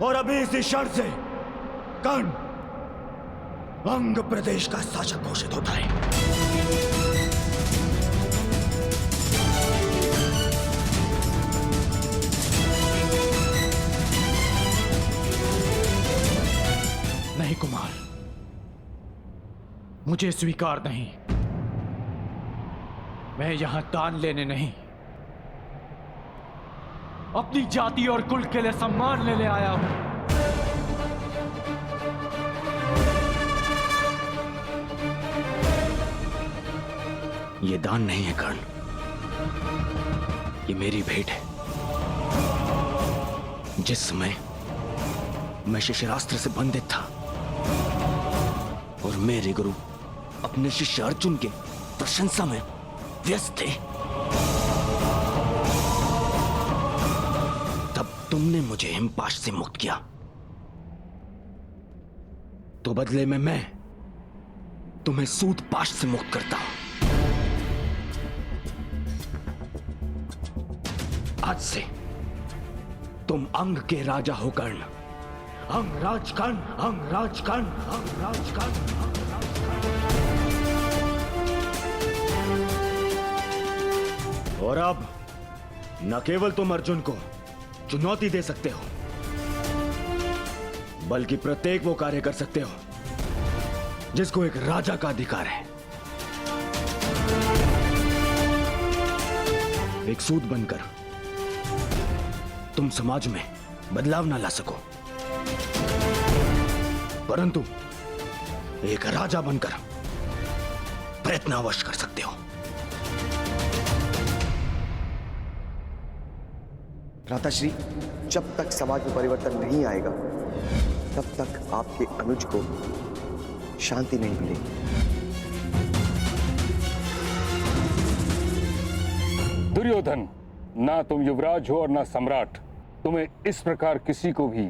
और अभी इसी शर्त से कर्ण अंग प्रदेश का शासक घोषित होता है। नहीं कुमार, मुझे स्वीकार नहीं। मैं यहां दान लेने नहीं, अपनी जाति और कुल के लिए सम्मान लेने आया हूं। ये दान नहीं है कर्ण, ये मेरी भेंट है। जिस समय मैं शिष्यरास्त्र से बंधित था और मेरे गुरु अपने शिष्य अर्जुन के प्रशंसा में व्यस्त थे, तब तुमने मुझे हिमपाश से मुक्त किया, तो बदले में मैं तुम्हें सूतपाश से मुक्त करता हूं। आज से तुम अंग के राजा हो कर्ण। अंगराज कर्ण, अंगराज कर्ण, अंगराज कर्ण, अंगराज कर्ण। और अब न केवल तुम अर्जुन को चुनौती दे सकते हो, बल्कि प्रत्येक वो कार्य कर सकते हो जिसको एक राजा का अधिकार है। एक सूत बनकर तुम समाज में बदलाव ना ला सको, परंतु एक राजा बनकर प्रयत्न अवश्य कर सकते हो। भ्राताश्री, जब तक समाज में परिवर्तन नहीं आएगा तब तक आपके अनुज को शांति नहीं मिलेगी। दुर्योधन, ना तुम युवराज हो और ना सम्राट। तुम्हें इस प्रकार किसी को भी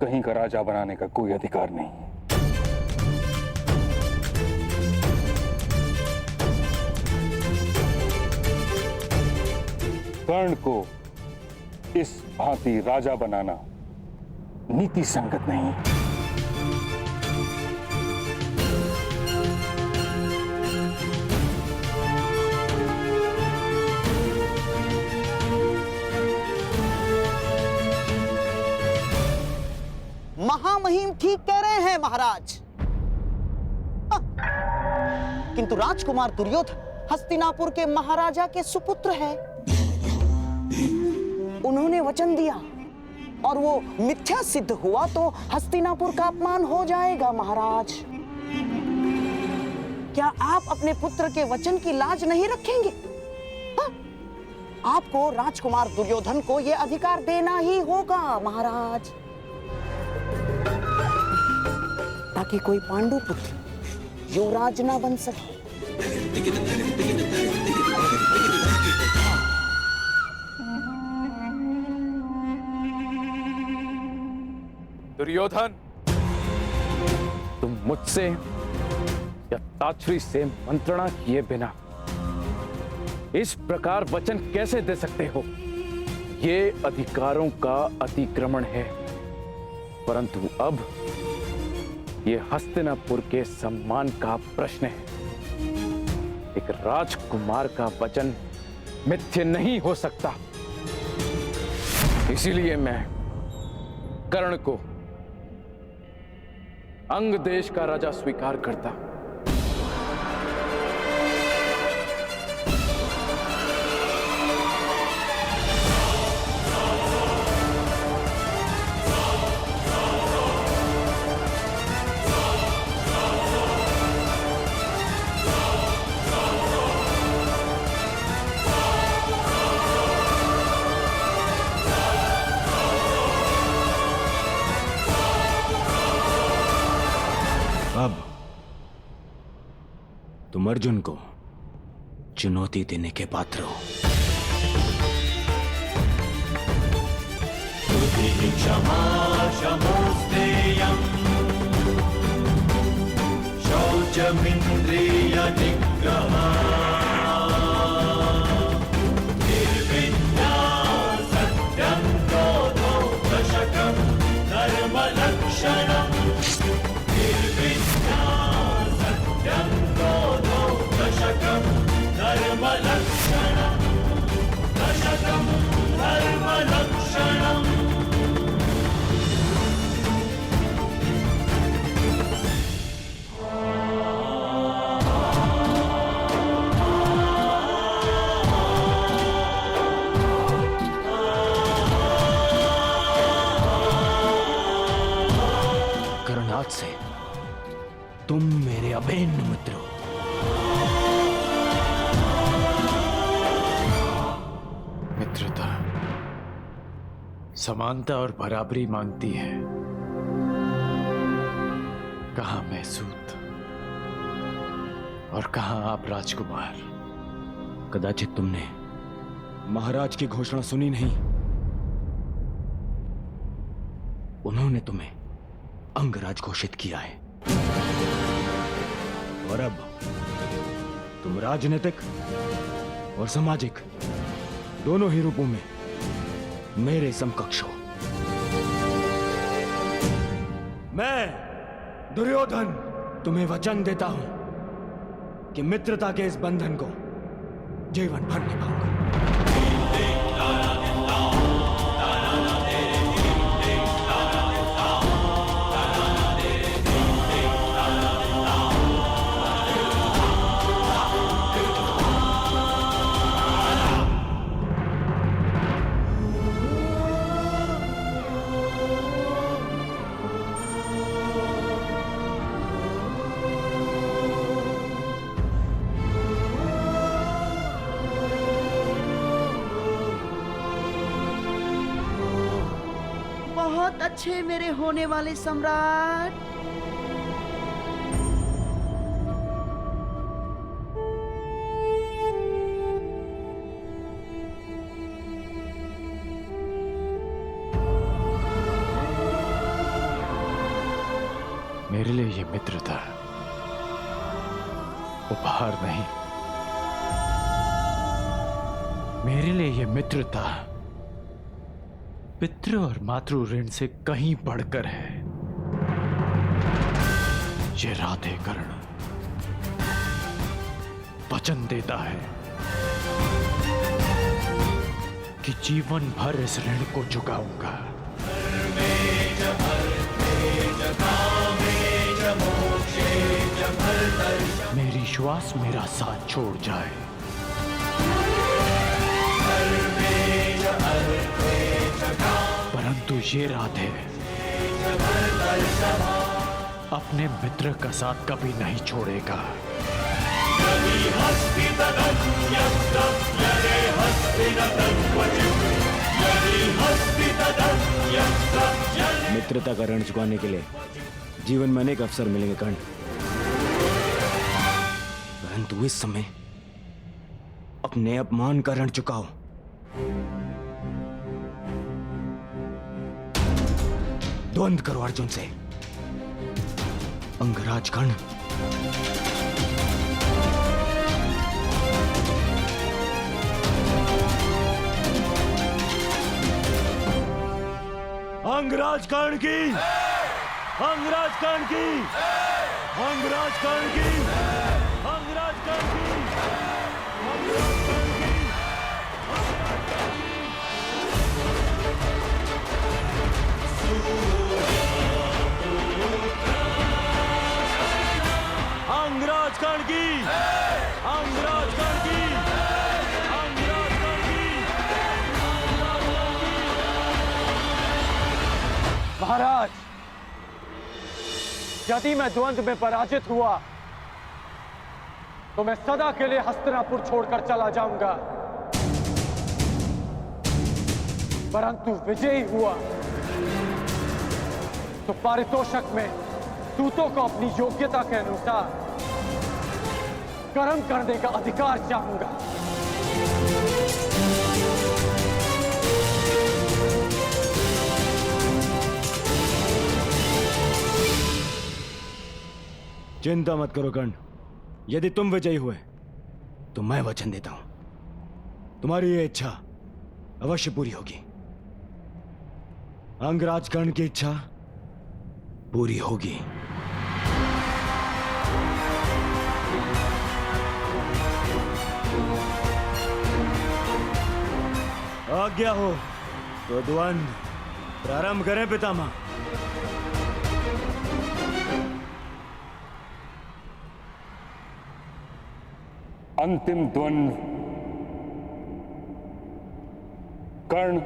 कहीं का राजा बनाने का कोई अधिकार नहीं। कर्ण को इस भांति राजा बनाना नीति संगत नहीं। महामहिम ठीक कह रहे हैं महाराज। किंतु राजकुमार दुर्योधन हस्तिनापुर के महाराजा के सुपुत्र है। उन्होंने वचन दिया और वो मिथ्या सिद्ध हुआ तो हस्तिनापुर का अपमान हो जाएगा महाराज। क्या आप अपने पुत्र के वचन की लाज नहीं रखेंगे? आपको राजकुमार दुर्योधन को यह अधिकार देना ही होगा महाराज, ताकि कोई पांडु पुत्र युवराज ना बन सके। दुर्योधन, तुम मुझसे या ताक्षरी से मंत्रणा किए बिना इस प्रकार वचन कैसे दे सकते हो? ये अधिकारों का अतिक्रमण है, परंतु अब ये हस्तिनापुर के सम्मान का प्रश्न है। एक राजकुमार का वचन मिथ्य नहीं हो सकता। इसीलिए मैं कर्ण को अंग देश का राजा स्वीकार करता। अब तुम अर्जुन को चुनौती देने के पात्र हो। क्षमा शमोस्तेयम् शौचमिन्द्रिय निग्रहः निर्विद्या सत्यं क्रोधो दशकम् आज से तुम मेरे अभिन्न मित्र हो। मित्रता समानता और बराबरी मांगती है। कहां मैं सूत और कहां आप राजकुमार। कदाचित तुमने महाराज की घोषणा सुनी नहीं। उन्होंने तुम्हें अंगराज घोषित किया है और अब तुम राजनीतिक और सामाजिक दोनों ही रूपों में मेरे समकक्ष हो। मैं दुर्योधन तुम्हें वचन देता हूं कि मित्रता के इस बंधन को जीवन भर निभाऊंगा। बहुत अच्छे मेरे होने वाले सम्राट। मेरे लिए ये मित्रता उपहार नहीं, मेरे लिए ये मित्रता पितृ और मातृ ऋण से कहीं बढ़कर है। ये राधे कर्ण वचन देता है कि जीवन भर इस ऋण को चुकाऊंगा। मेरी श्वास मेरा साथ छोड़ जाए, परंतु ये राधे अपने मित्र का साथ कभी नहीं छोड़ेगा। मित्रता का ऋण चुकाने के लिए जीवन में अनेक अवसर मिलेंगे कर्ण, परंतु इस समय अपने अपमान का ऋण चुकाओ। द्वंद्व करो अर्जुन से। अंगराज कर्ण अंगराज कर्ण की, अंगराज कर्ण की, अंगराज कर्ण की, अंगराज कर्ण की, अंगराज कर्ण की। अंगराज कर्ण की, अंगराज कर्ण की, अंगराज कर्ण की। महाराज, यदि मैं द्वंद्व में पराजित हुआ तो मैं सदा के लिए हस्तिनापुर छोड़कर चला जाऊंगा, परंतु विजयी हुआ तो पारितोषक में दूतों को अपनी योग्यता के अनुसार कर्म करने का अधिकार चाहूंगा। चिंता मत करो कर्ण, यदि तुम विजयी हुए तो मैं वचन देता हूं तुम्हारी ये इच्छा अवश्य पूरी होगी। अंगराज कर्ण की इच्छा पूरी होगी। आज्ञा हो तो द्वंद्व प्रारंभ करें पितामह। अंतिम द्वंद्व कर्ण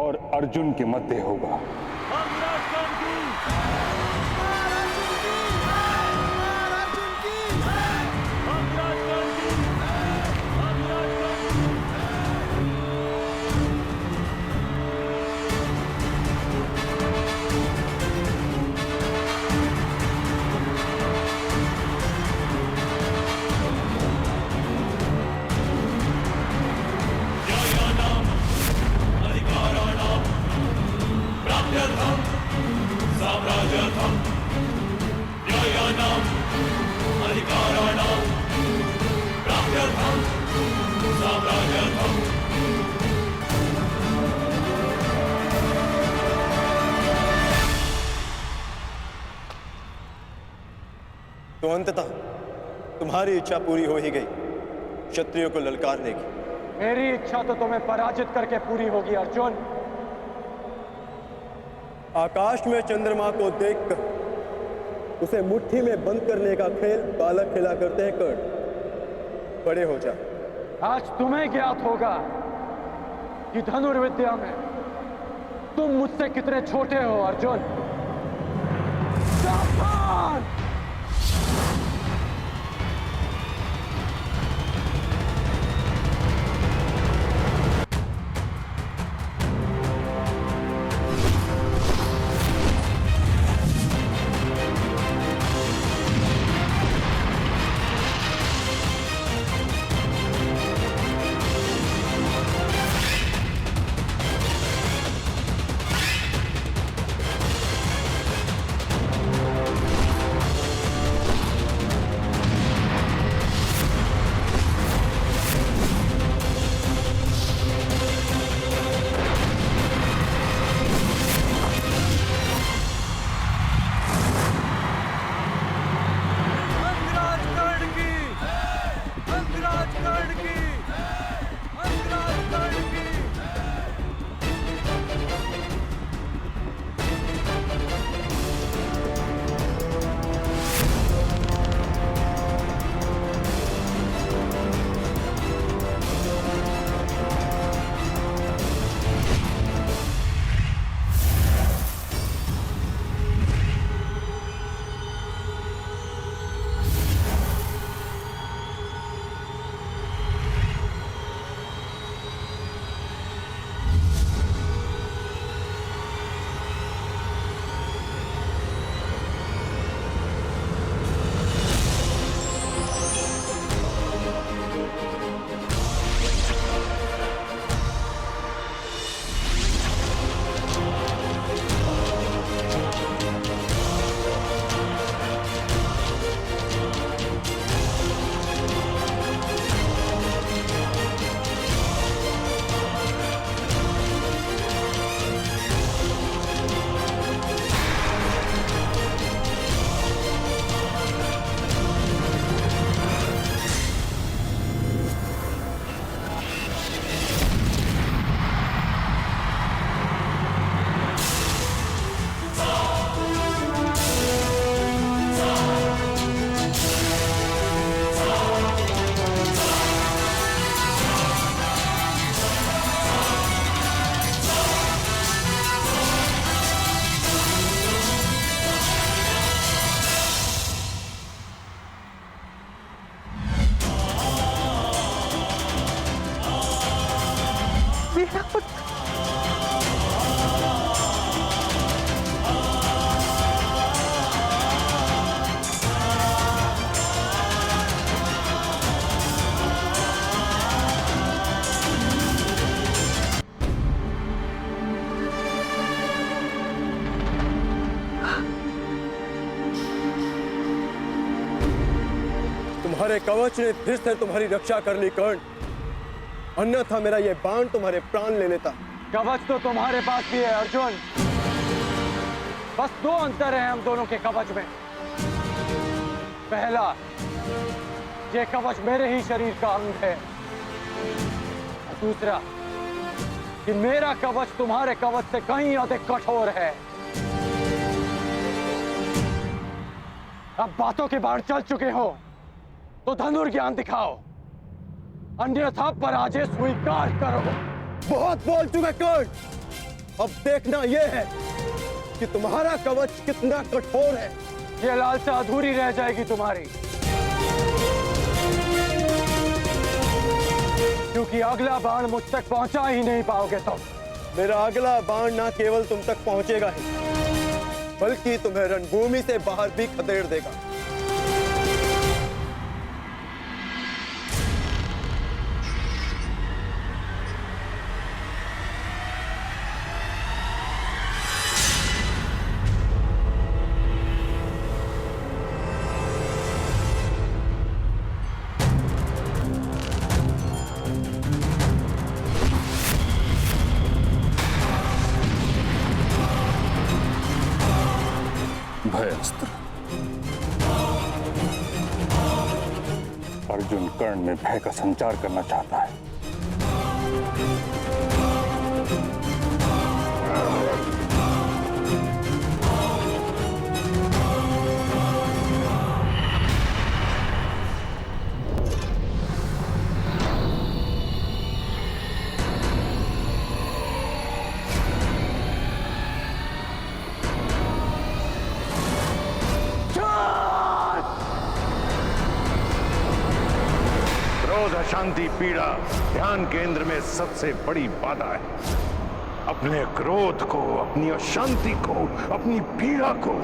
और अर्जुन के मध्य होगा। अंगराज कर्ण की प्राप्त्यर्थं साम्राज्यार्थं न्यायानाम् अधिकाराणां प्राप्त्यर्थं साम्राज्यार्थं तो अंततः तुम्हारी इच्छा पूरी हो ही गई, क्षत्रियों को ललकारने की। मेरी इच्छा तो तुम्हें पराजित करके पूरी होगी अर्जुन। आकाश में चंद्रमा को देखकर उसे मुट्ठी में बंद करने का खेल बालक खेला करते हैं कर्ण। बड़े हो जा। आज तुम्हें ज्ञात होगा कि धनुर्विद्या में तुम मुझसे कितने छोटे हो अर्जुन। सावधान! तुम्हारे कवच ने फिर से तुम्हारी रक्षा कर ली कर्ण, अन्यथा मेरा ये बाण तुम्हारे प्राण ले लेता। कवच तो तुम्हारे पास भी है अर्जुन, बस दो अंतर है हम दोनों के कवच में। पहला, ये कवच मेरे ही शरीर का अंग है। दूसरा, कि मेरा कवच तुम्हारे कवच से कहीं अधिक कठोर है। अब बातों के बाढ़ चल चुके हो तो धनुर्ज्ञान दिखाओ, अन्यथा पराजय स्वीकार करो। बहुत बोल चुके कर्ण, अब देखना यह है कि तुम्हारा कवच कितना कठोर है। ये लालसा अधूरी रह जाएगी तुम्हारी, क्योंकि अगला बाण मुझ तक पहुंचा ही नहीं पाओगे तुम। मेरा अगला बाण ना केवल तुम तक पहुंचेगा ही, बल्कि तुम्हें रणभूमि से बाहर भी खदेड़ देगा। भय अस्त्र। अर्जुन कर्ण में भय का संचार करना चाहता है। क्रोध, अशांति, पीड़ा ध्यान केंद्र में सबसे बड़ी बाधा है। अपने क्रोध को, अपनी अशांति को, अपनी पीड़ा को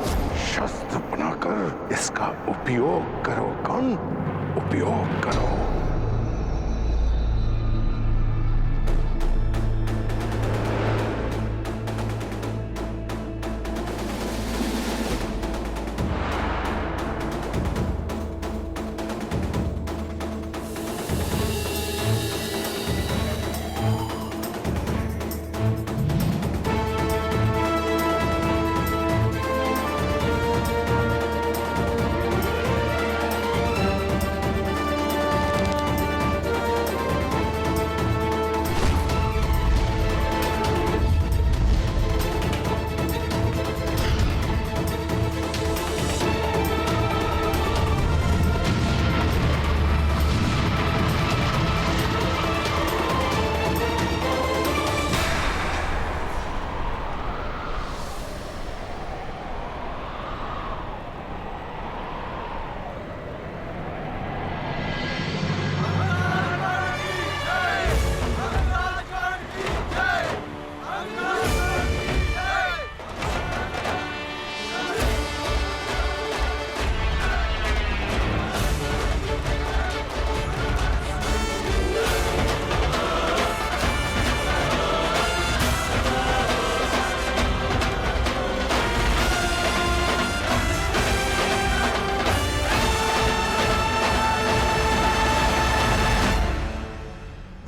शस्त्र बनाकर इसका उपयोग करो। कौन उपयोग करो?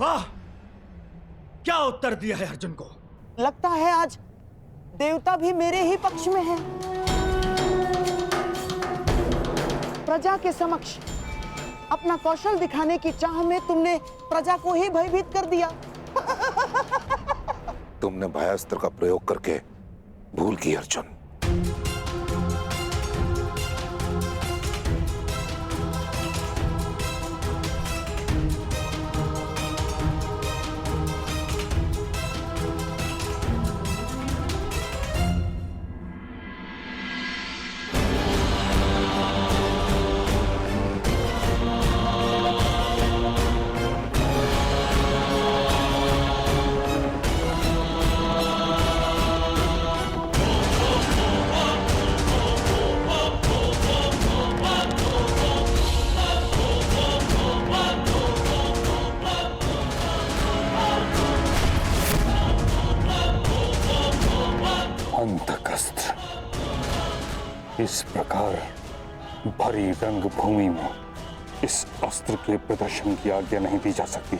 वाह, क्या उत्तर दिया है अर्जुन को। लगता है आज देवता भी मेरे ही पक्ष में है। प्रजा के समक्ष अपना कौशल दिखाने की चाह में तुमने प्रजा को ही भयभीत कर दिया। तुमने भयास्त्र का प्रयोग करके भूल की अर्जुन। अंतकस्त्र। इस प्रकार भरी रंग भूमि में इस अस्त्र के प्रदर्शन की आज्ञा नहीं दी जा सकती।